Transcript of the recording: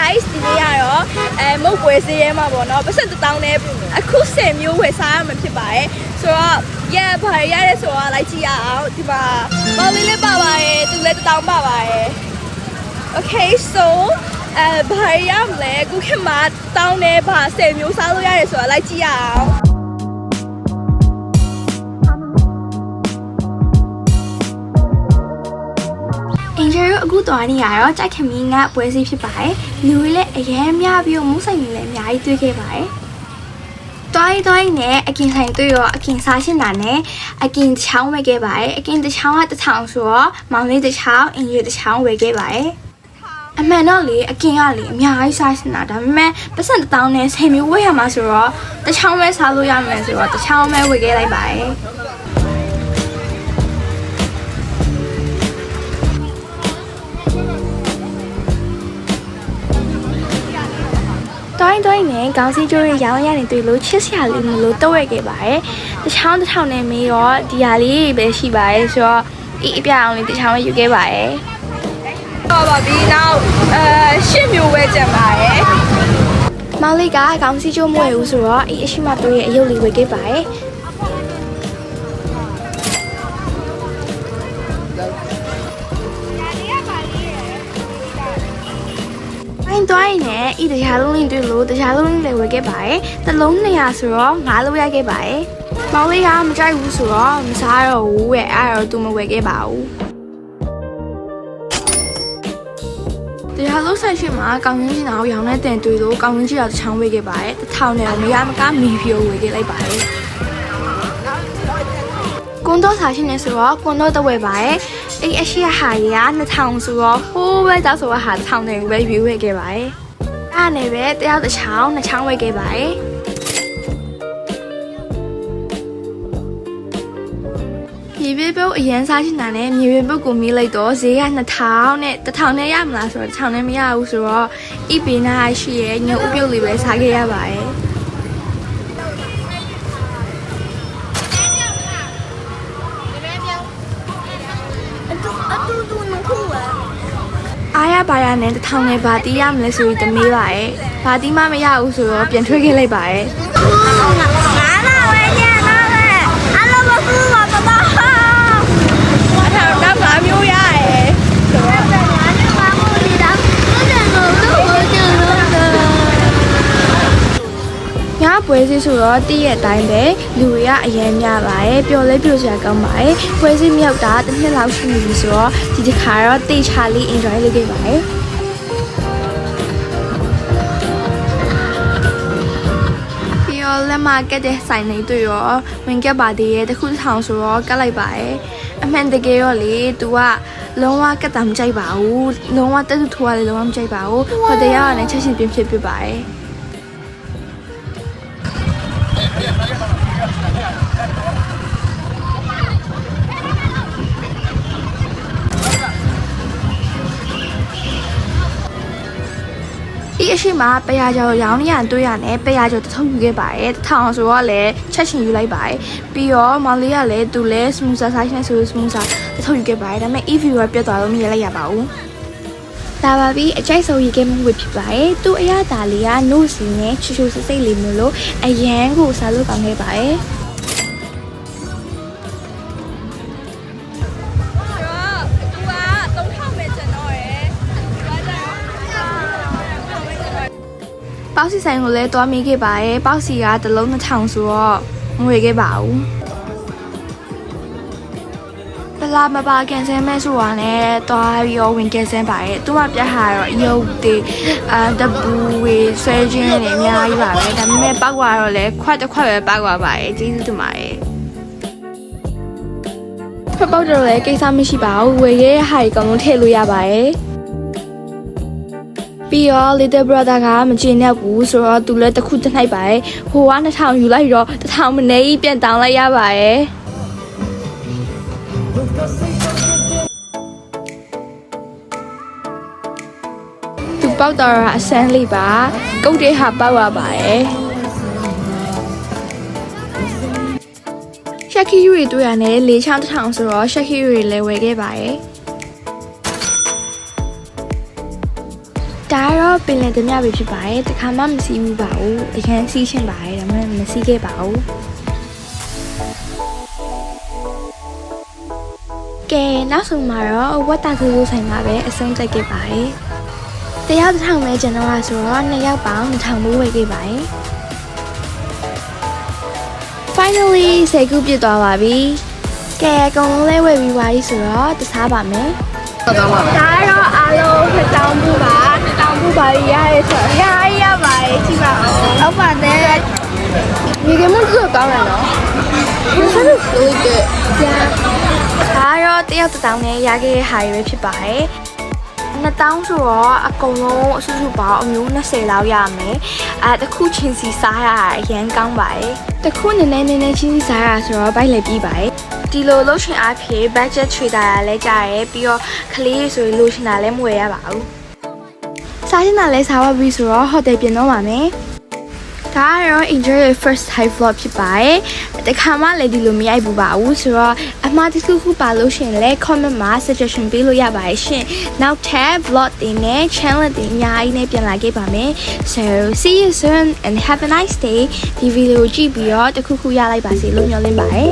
guys ဒီနေ့ကတော့မုတ်ပွဲစည်းရဲမှာပေါ့နော်ပတ်စံတောင်းနဲ့အခု10မျိုးဝယ်စားရမှာဖြစ်ပါတယ်ဆိုတော့ဘာရရဲဆိုတော့လိုက်ကြည့်ရအောင်ဒီမှာပေါလေးလေးပါပါတယ်သူလည်းတောင်းပါပါတယ် okay so ဘာရမလဲခုခေတ်မှာတောင်းနဲ့ဘာ10မျိုးစားလို့ရတယ်ဆိုတော့လိုက်ကြည့်ရအောင်အင်ဂျင်အခုသွားနေရတော့ကြိုက်ခမင်းကပွဲစည်းဖြစ်ပါတယ်လူတွေလည်းအရင်များပြီးမုန်းဆိုင်တွေလည်းအများကြီးတွေ့ခဲ့ပါတယ်တွိုင်းနဲ့အကင်ဆိုင်တွေ့ရောအကင်စားရှင်းတာနဲ့အကင်ချောင်းဝယ်ခဲ့ပါတယ်အကင်တစ်ချောင်းကတစ်ထောင်ဆိုတော့မောင်လေးတစ်ချောင်းအင်ဂျင်တစ်ချောင်းဝယ်ခဲ့ပါတယ်အမှန်တော့လေအကင်ကလေအများကြီးစားရှင်းတာဒါပေမဲ့ပတ်စံတောင်းနဲ့10မျိုးဝယ်ရမှာဆိုတော့တစ်ချောင်းပဲစားလို့ရမယ်ဆိုတော့တစ်ချောင်းပဲဝယ်ခဲ့လိုက်ပါတယ်တွိုင်းနဲ့ခေါင်းစည်းကြိုးရရောင်းရနေတွေ့လို့ချစ်စရာလေးမလို့တော့ဝယ်ခဲ့ပါတယ်။တစ်ချောင်းတစ်ထောင်နဲ့မေးတော့ဒီဟာလေးပဲရှိပါတယ်ဆိုတော့အပြအောင်လေးတစ်ချောင်းပဲယူခဲ့ပါတယ်။ဟုတ်ပါပြီ။နောက်10မျိုးပဲကျန်ပါတယ်။မောင်လေးကခေါင်းစည်းကြိုးမဝယ်ဘူးဆိုတော့အရှိမတို့ရဲ့အယုတ်လေးဝယ်ခဲ့ပါတယ်။တွိုင်းနဲ့ဤတရားလုံးလေးတွေ့လို့တရားလုံးလေးလည်းဝယ်ခဲ့ပါတယ်။တစ်လုံး200ဆိုတော့9လုံးရခဲ့ပါတယ်။မောင်လေးကမကြိုက်ဘူးဆိုတော့မစားတော့ဘူးရဲ့အဲ့တော့သူမဝယ်ခဲ့ပါဘူး။တရားလုံးဆိုင်ရှင်မှာကောင်းကြီးနာကိုရောင်းတဲ့တင်တွေ့လို့ကောင်းကြီးတော်တစ်ချောင်းဝယ်ခဲ့ပါတယ်။1000နဲ့မရမကမီဖြိုဝယ်ခဲ့လိုက်ပါတယ်။ကွန်တော့ဆိုင်ရှင်နေဆိုတော့ကွန်တော့တဝယ်ပါတယ်။အရှိဟာရ2000ဆိုတော့ဟိုးပဲတောက်ဆိုဟာ1000နဲ့ပဲရွေးဝယ်ခဲ့ပါတယ်။အဲ့နဲ့ပဲတယောက်တစ်ချောင်း2ချောင်းဝယ်ခဲ့ပါတယ်။မြေပြေပုတ်အရန်စားချင်တာနဲ့မြေပြေပုတ်ကိုမေးလိုက်တော့ဈေးက2000နဲ့1000နဲ့ရမလားဆိုတော့1000နဲ့မရဘူးဆိုတော့ဤပင်နာရှိရဲ့ညဥပြုတ်လေးပဲစားခဲ့ရပါတယ်။အားရပါရနဲ့1000နဲ့ဘာတီးရမလဲဆိုပြီးတမေးပါရဲ့ဘာတီးမှမရဘူးဆိုတော့ပြန်ထွက်ခဲ့လိုက်ပါရဲ့5မျိုးရရဲ့ညပွဲစီဆိုတော့တည့်ရဲ့အတိုင်းပဲလူတွေကအရင်များပါရဲ့ပျော်လဲပျော်စရာကောင်းပါရဲ့ပွဲစီမြောက်တာတစ်နှစ်လောက်ရှိပြီဆိုတော့ဒီတစ်ခါတော့တေချာလေး enjoy လုပ်ခဲ့ပါရဲ့ပြီးတော့လက်မကက်တဲ့ဆိုင်လေးတွေ့ရောဝင်ကက်ပါသေးရဲ့တစ်ခုတစ်ထောင်ဆိုတော့ကတ်လိုက်ပါရဲ့အမှန်တကယ်တော့လေ तू ကလုံးဝကတ်တာမကြိုက်ပါဘူးလုံးဝတက်သူထိုးရလေလုံးဝမကြိုက်ပါဘူးဟိုတရားကလည်းချက်ချင်းပြင်းဖြစ်ဖြစ်ပါရဲ့အရှိမပရာကျော်ရောင်းနေရတွေ့ရနဲ့ပရာကျော်တစ်ထုပ်ယူခဲ့ပါတယ်1000ဆိုတော့လည်းချက်ချင်းယူလိုက်ပါတယ်ပြီးတော့မောင်လေးကလည်းသူလည်း smoothie စားနေဆို smoothie တစ်ထုပ်ယူခဲ့ပါတယ်ဒါပေမဲ့ e-view ကပြတ်သွားလို့မရလိုက်ရပါဘူးဒါပါပြီအကြိုက်ဆုံးရေးခဲ့မှုဝဖြစ်ပါတယ်သူအရသာလေးက no စီနဲ့ချူချူစိတ်လေးမျိုးလို့အရန်ကိုစားလို့ကောင်းခဲ့ပါတယ်ပေါက်စီဆိုင်ကိုလည်းတွားမိခဲ့ပါတယ်ပေါက်စီကတစ်လုံး2000ဆိုတော့မဝယ်ခဲ့ပါဘူးပလာမပါကန်ဆယ်မဲ့ဆိုတာနဲ့တွားပြီးတော့ဝင်ကန်ဆယ်ပါတယ်သူ့မှာပြတ်ဟာတော့ရုပ်တွေတပူဝေဆွဲခြင်းတွေအများကြီးပါပဲဒါပေမဲ့ပောက်သွားတော့လည်းခွက်တစ်ခွက်ပဲပောက်သွားပါတယ်ကျေးဇူးတင်ပါတယ်ခွက်ပောက်တော့လည်းကိစ္စမရှိပါဘူးဝယ်ရဲဟာကြီးအကုန်လုံးထည့်လို့ရပါတယ်ပြီးတော့ little brother ကမကျင်တော့ဘူးဆိုတော့သူလည်းတစ်ခုတစ်နိုင်ပါတယ်ဟိုက2000ယူလိုက်တော့1000မနေကြီးပြန်တောင်းလိုက်ရပါတယ်သူပေါက်တော့အစမ်းလေးပါကုတ်တဲ့ဟာပေါက်ရပါတယ်ရှက်ခီယူတွေတွေ့ရနဲ့၄ချောင်း1000ဆိုတော့ရှက်ခီယူတွေလည်းဝယ်ခဲ့ပါတယ် ဒါကတော့ပင်လယ်ဓမြပဲဖြစ်ပါတယ်တခါမှမစီးဘူးပါဘူးအရင်စီးရှင်းပါတယ်ဒါပေမဲ့မစီးခဲ့ပါဘူးကဲနောက်ဆုံးမှာတော့ဝတ်တာကူကူဆိုင်မှာပဲအဆုံးသတ်ခဲ့ပါတယ်တယောက်တစ်ထောင်ပဲကျွန်တော်ကဆိုတော့2ယောက်ပေါင်း2000ဘူးဝယ်ခဲ့ပါတယ် Finally စေကူပြစ်သွားပါပြီကဲအကုန်လုံးလဲဝယ်ပြီးသွားပြီဆိုတော့တစားပါမယ်ဒါကတော့အားလုံး1000ဘူးပါ1000ဘူးပါရရဲဆိုရပါတယ်ကြည့်ပါဦးဟုတ်ပါတယ်ဒီကမှတော့ကောင်းတယ်နော် This is really good yeah ဒါကတော့တယောက်1000နဲ့ရခဲ့တဲ့ဟာတွေပဲဖြစ်ပါတယ်2000ဆိုတော့အကုန်လုံးအစုစုပေါင်းအမျိုး20လောက်ရမယ်တခုချင်းစီစားရအရန်ကောင်းပါတယ်တခုနည်းနည်းချင်းစီစားရဆိုတော့ဘိုက်လည်းပြီးပါတယ်ဒီလိုလှုပ်ရှင်အားဖြင့် budget ချွေတာရလဲကြားရဲပြီးတော့ကလေးဆိုရင်လှုပ်ရှင်တာလည်းမဝယ်ရပါဘူးစားချင်တာလဲစားပါပြီဆိုတော့ဟိုတယ်ပြင်တော့ပါမယ်ဒါကတော့ enjoy your first Thai vlog ဖြစ်ပါတယ်တခါမှလည်းဒီလိုမရိုက်ဘူးပါဘူးဆိုတော့အမှားတစ်ခုခုပါလို့ရှင်လဲ comment မှာ suggestion ပေးလို့ရပါတယ်ရှင်နောက်ထပ် vlog တွေနဲ့ channel တွေအများကြီးနဲ့ပြန်လာခဲ့ပါမယ် so see you soon and have a nice day ဒီဗီဒီယိုကြည့်ပြီးတော့တခုခုရလိုက်ပါစေလို့မျှော်လင့်ပါတယ်